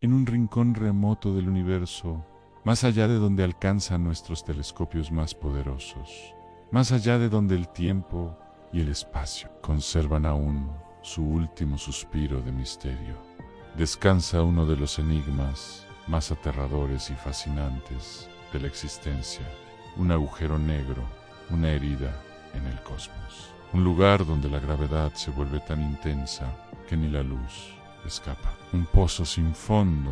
en un rincón remoto del universo, más allá de donde alcanzan nuestros telescopios más poderosos, más allá de donde el tiempo y el espacio conservan aún su último suspiro de misterio, descansa uno de los enigmas más aterradores y fascinantes de la existencia, un agujero negro, una herida en el cosmos, un lugar donde la gravedad se vuelve tan intensa que ni la luz escapa, un pozo sin fondo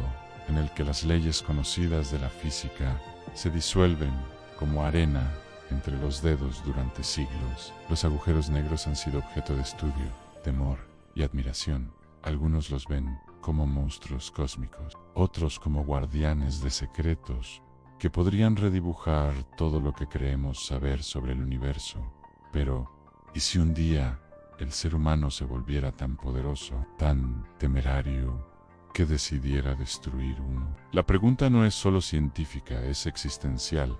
en el que las leyes conocidas de la física se disuelven como arena entre los dedos durante siglos. Los agujeros negros han sido objeto de estudio, temor y admiración. Algunos los ven como monstruos cósmicos, otros como guardianes de secretos que podrían redibujar todo lo que creemos saber sobre el universo. Pero, ¿y si un día el ser humano se volviera tan poderoso, tan temerario, que decidiera destruir uno? La pregunta no es solo científica, es existencial,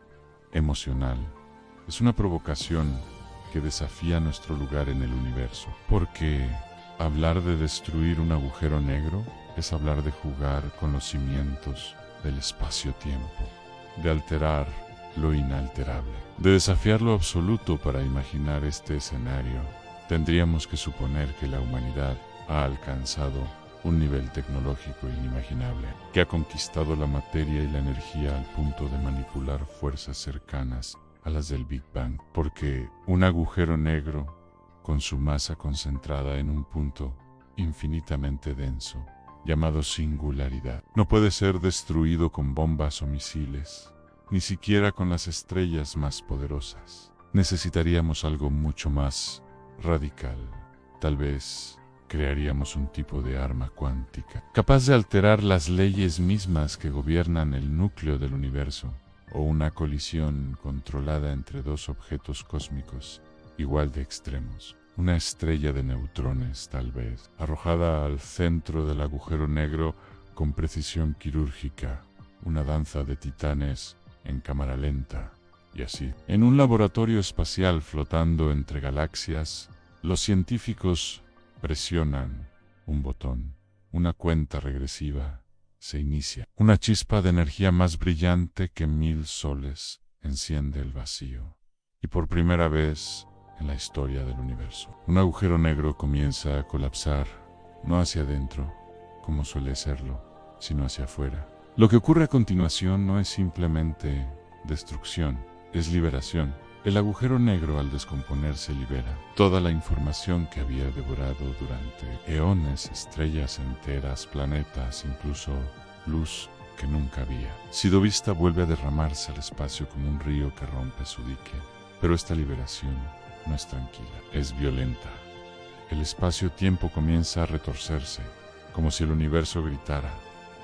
emocional. Es una provocación que desafía nuestro lugar en el universo. Porque hablar de destruir un agujero negro es hablar de jugar con los cimientos del espacio-tiempo, de alterar lo inalterable, de desafiar lo absoluto. Para imaginar este escenario, tendríamos que suponer que la humanidad ha alcanzado un nivel tecnológico inimaginable, que ha conquistado la materia y la energía al punto de manipular fuerzas cercanas a las del Big Bang, porque un agujero negro, con su masa concentrada en un punto infinitamente denso, llamado singularidad, no puede ser destruido con bombas o misiles, ni siquiera con las estrellas más poderosas. Necesitaríamos algo mucho más radical. Tal vez crearíamos un tipo de arma cuántica, capaz de alterar las leyes mismas que gobiernan el núcleo del universo, o una colisión controlada entre dos objetos cósmicos igual de extremos. Una estrella de neutrones, tal vez, arrojada al centro del agujero negro con precisión quirúrgica, una danza de titanes en cámara lenta, y así. En un laboratorio espacial flotando entre galaxias, los científicos presionan un botón, una cuenta regresiva se inicia. Una chispa de energía más brillante que 1000 soles enciende el vacío. Y por primera vez en la historia del universo, un agujero negro comienza a colapsar, no hacia adentro, como suele serlo, sino hacia afuera. Lo que ocurre a continuación no es simplemente destrucción, es liberación. El agujero negro, al descomponerse, libera toda la información que había devorado durante eones, estrellas enteras, planetas, incluso luz que nunca había sido vista. Vuelve a derramarse al espacio como un río que rompe su dique. Pero esta liberación no es tranquila, es violenta. El espacio-tiempo comienza a retorcerse, como si el universo gritara,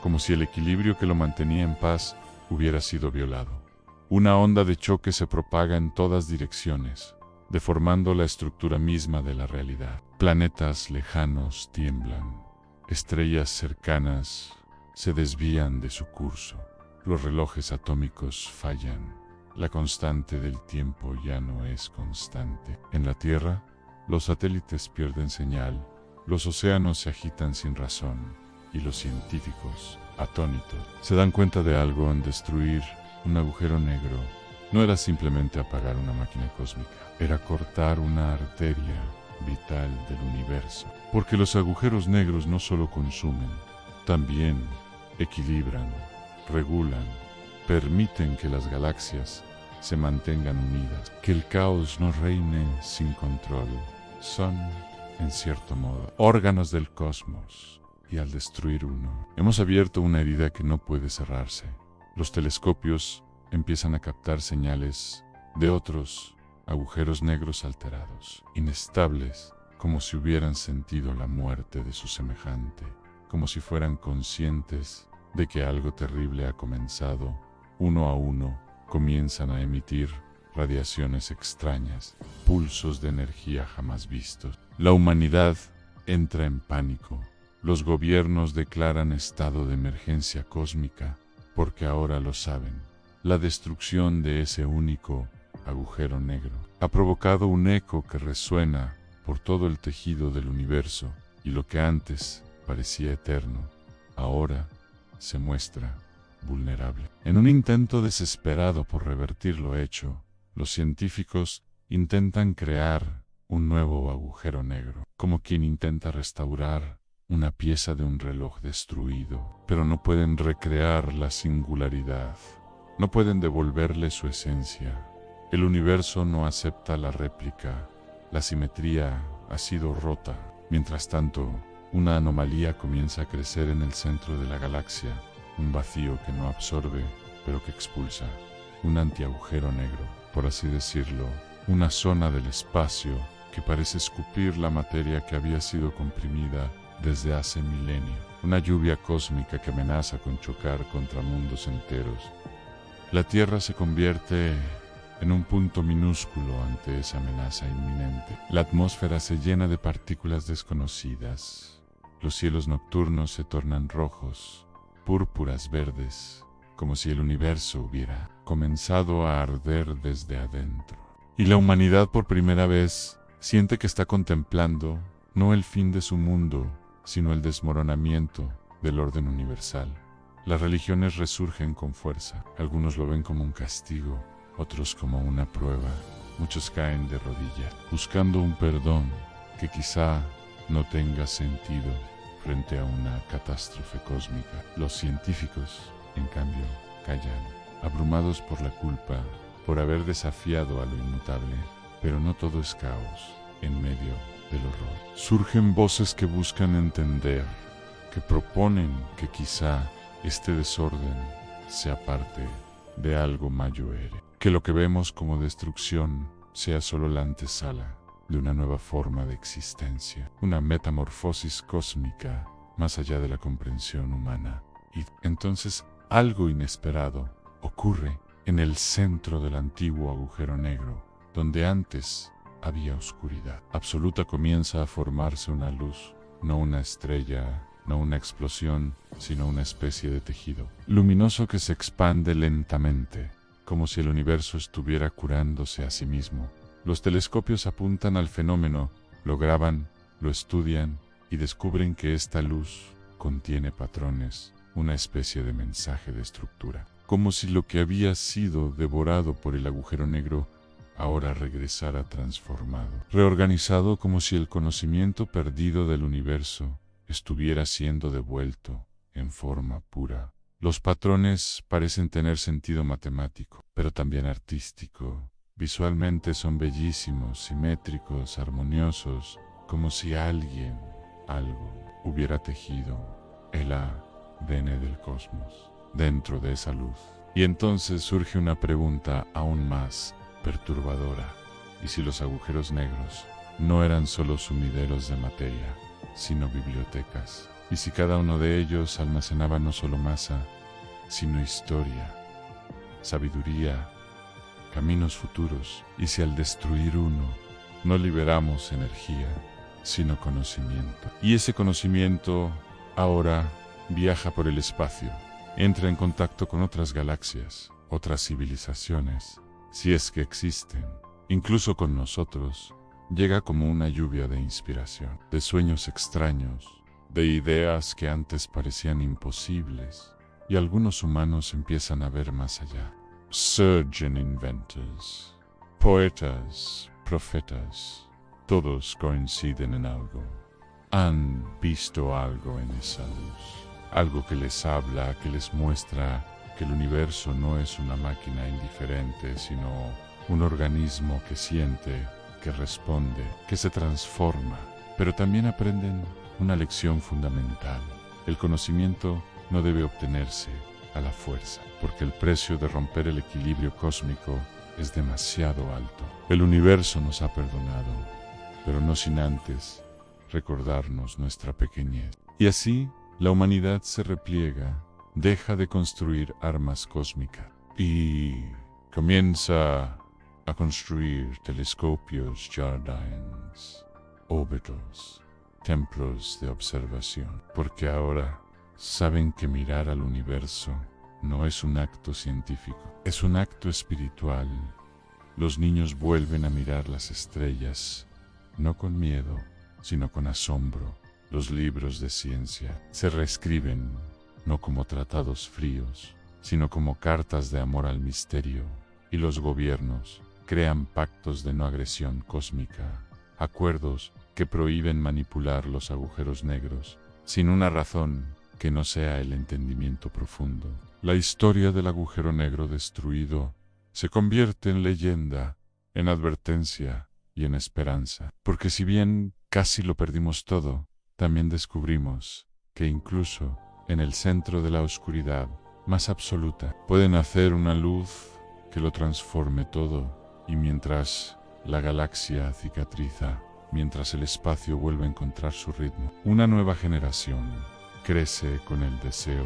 como si el equilibrio que lo mantenía en paz hubiera sido violado. Una onda de choque se propaga en todas direcciones, deformando la estructura misma de la realidad. Planetas lejanos tiemblan, estrellas cercanas se desvían de su curso, los relojes atómicos fallan. La constante del tiempo ya no es constante. En la Tierra, los satélites pierden señal, los océanos se agitan sin razón, y los científicos, atónitos, se dan cuenta de algo: en destruir un agujero negro no era simplemente apagar una máquina cósmica, era cortar una arteria vital del universo. Porque los agujeros negros no solo consumen, también equilibran, regulan, permiten que las galaxias se mantengan unidas, que el caos no reine sin control. Son, en cierto modo, órganos del cosmos, y al destruir uno, hemos abierto una herida que no puede cerrarse. Los telescopios empiezan a captar señales de otros agujeros negros alterados, inestables, como si hubieran sentido la muerte de su semejante, como si fueran conscientes de que algo terrible ha comenzado. Uno a uno comienzan a emitir radiaciones extrañas, pulsos de energía jamás vistos. La humanidad entra en pánico. Los gobiernos declaran estado de emergencia cósmica, porque ahora lo saben. La destrucción de ese único agujero negro ha provocado un eco que resuena por todo el tejido del universo, y lo que antes parecía eterno, ahora se muestra vulnerable. En un intento desesperado por revertir lo hecho, los científicos intentan crear un nuevo agujero negro, como quien intenta restaurar una pieza de un reloj destruido, pero no pueden recrear la singularidad, no pueden devolverle su esencia. El universo no acepta la réplica, la simetría ha sido rota. Mientras tanto, una anomalía comienza a crecer en el centro de la galaxia, un vacío que no absorbe, pero que expulsa, un antiagujero negro, por así decirlo, una zona del espacio que parece escupir la materia que había sido comprimida desde hace milenios, una lluvia cósmica que amenaza con chocar contra mundos enteros. La Tierra se convierte en un punto minúsculo ante esa amenaza inminente. La atmósfera se llena de partículas desconocidas. Los cielos nocturnos se tornan rojos, púrpuras, verdes, como si el universo hubiera comenzado a arder desde adentro. Y la humanidad por primera vez siente que está contemplando no el fin de su mundo, sino el desmoronamiento del orden universal. Las religiones resurgen con fuerza. Algunos lo ven como un castigo, otros como una prueba. Muchos caen de rodillas, buscando un perdón que quizá no tenga sentido frente a una catástrofe cósmica. Los científicos, en cambio, callan, abrumados por la culpa, por haber desafiado a lo inmutable. Pero no todo es caos en medio del horror. Surgen voces que buscan entender, que proponen que quizá este desorden sea parte de algo mayor, que lo que vemos como destrucción sea solo la antesala de una nueva forma de existencia, una metamorfosis cósmica más allá de la comprensión humana. Y entonces algo inesperado ocurre en el centro del antiguo agujero negro, donde antes había oscuridad absoluta. Comienza a formarse una luz, no una estrella, no una explosión, sino una especie de tejido luminoso que se expande lentamente, como si el universo estuviera curándose a sí mismo. Los telescopios apuntan al fenómeno, lo graban, lo estudian y descubren que esta luz contiene patrones, una especie de mensaje de estructura, como si lo que había sido devorado por el agujero negro ahora regresara transformado, reorganizado, como si el conocimiento perdido del universo estuviera siendo devuelto en forma pura. Los patrones parecen tener sentido matemático, pero también artístico. Visualmente son bellísimos, simétricos, armoniosos, como si alguien, algo, hubiera tejido el ADN del cosmos dentro de esa luz. Y entonces surge una pregunta aún más perturbadora. ¿Y si los agujeros negros no eran solo sumideros de materia, sino bibliotecas? ¿Y si cada uno de ellos almacenaba no solo masa, sino historia, sabiduría, caminos futuros? ¿Y si al destruir uno no liberamos energía, sino conocimiento? Y ese conocimiento ahora viaja por el espacio, entra en contacto con otras galaxias, otras civilizaciones, si es que existen, incluso con nosotros. Llega como una lluvia de inspiración, de sueños extraños, de ideas que antes parecían imposibles, y algunos humanos empiezan a ver más allá. Surgeon inventors, poetas, profetas, todos coinciden en algo. Han visto algo en esa luz, algo que les habla, que les muestra que el universo no es una máquina indiferente, sino un organismo que siente, que responde, que se transforma. Pero también aprenden una lección fundamental. El conocimiento no debe obtenerse a la fuerza, porque el precio de romper el equilibrio cósmico es demasiado alto. El universo nos ha perdonado, pero no sin antes recordarnos nuestra pequeñez. Y así, la humanidad se repliega, deja de construir armas cósmicas y comienza a construir telescopios, jardines, órbitals, templos de observación, porque ahora saben que mirar al universo no es un acto científico, es un acto espiritual. Los niños vuelven a mirar las estrellas, no con miedo, sino con asombro. Los libros de ciencia se reescriben, no como tratados fríos, sino como cartas de amor al misterio, y los gobiernos crean pactos de no agresión cósmica, acuerdos que prohíben manipular los agujeros negros, sin una razón que no sea el entendimiento profundo. La historia del agujero negro destruido se convierte en leyenda, en advertencia y en esperanza, porque si bien casi lo perdimos todo, también descubrimos que incluso en el centro de la oscuridad más absoluta puede nacer una luz que lo transforme todo, y mientras la galaxia cicatriza, mientras el espacio vuelve a encontrar su ritmo, una nueva generación crece con el deseo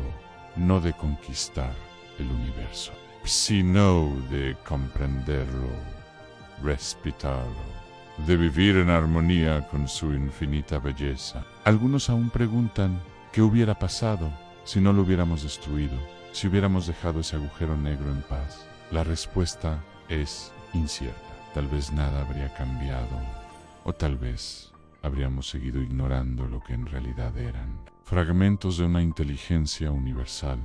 no de conquistar el universo, sino de comprenderlo, respetarlo, de vivir en armonía con su infinita belleza. Algunos aún preguntan qué hubiera pasado si no lo hubiéramos destruido, si hubiéramos dejado ese agujero negro en paz. La respuesta es incierta. Tal vez nada habría cambiado, o tal vez habríamos seguido ignorando lo que en realidad eran fragmentos de una inteligencia universal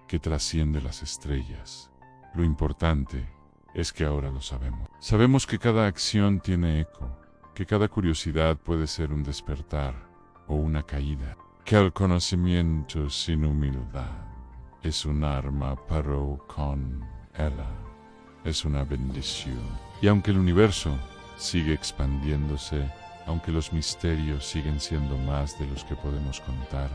que trasciende las estrellas. Lo importante es que ahora lo sabemos. Sabemos que cada acción tiene eco, que cada curiosidad puede ser un despertar o una caída, que el conocimiento sin humildad es un arma, pero con ella es una bendición. Y aunque el universo sigue expandiéndose, aunque los misterios siguen siendo más de los que podemos contar,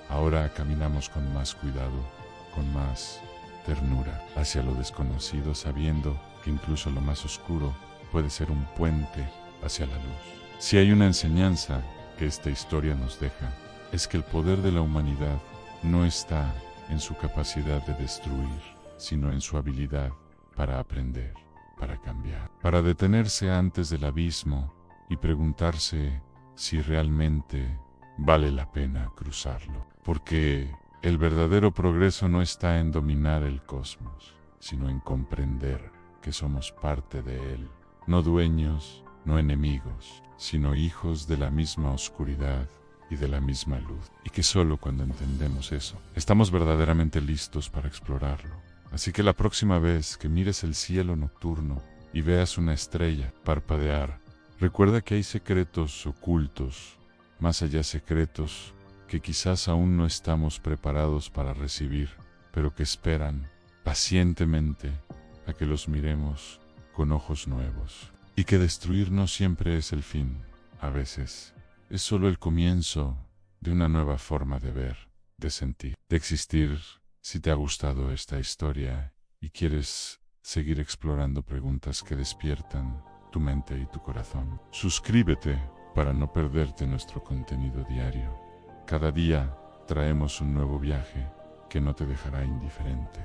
ahora caminamos con más cuidado, con más ternura hacia lo desconocido, sabiendo que incluso lo más oscuro puede ser un puente hacia la luz. Si hay una enseñanza que esta historia nos deja, es que el poder de la humanidad no está en su capacidad de destruir, sino en su habilidad para aprender, para cambiar, para detenerse antes del abismo y preguntarse si realmente vale la pena cruzarlo. Porque el verdadero progreso no está en dominar el cosmos, sino en comprender que somos parte de él, no dueños, no enemigos, sino hijos de la misma oscuridad y de la misma luz. Y que solo cuando entendemos eso, estamos verdaderamente listos para explorarlo. Así que la próxima vez que mires el cielo nocturno y veas una estrella parpadear, recuerda que hay secretos ocultos, más allá secretos que quizás aún no estamos preparados para recibir, pero que esperan pacientemente a que los miremos con ojos nuevos. Y que destruir no siempre es el fin, a veces es solo el comienzo de una nueva forma de ver, de sentir, de existir. Si te ha gustado esta historia y quieres seguir explorando preguntas que despiertan tu mente y tu corazón, suscríbete para no perderte nuestro contenido diario. Cada día traemos un nuevo viaje que no te dejará indiferente.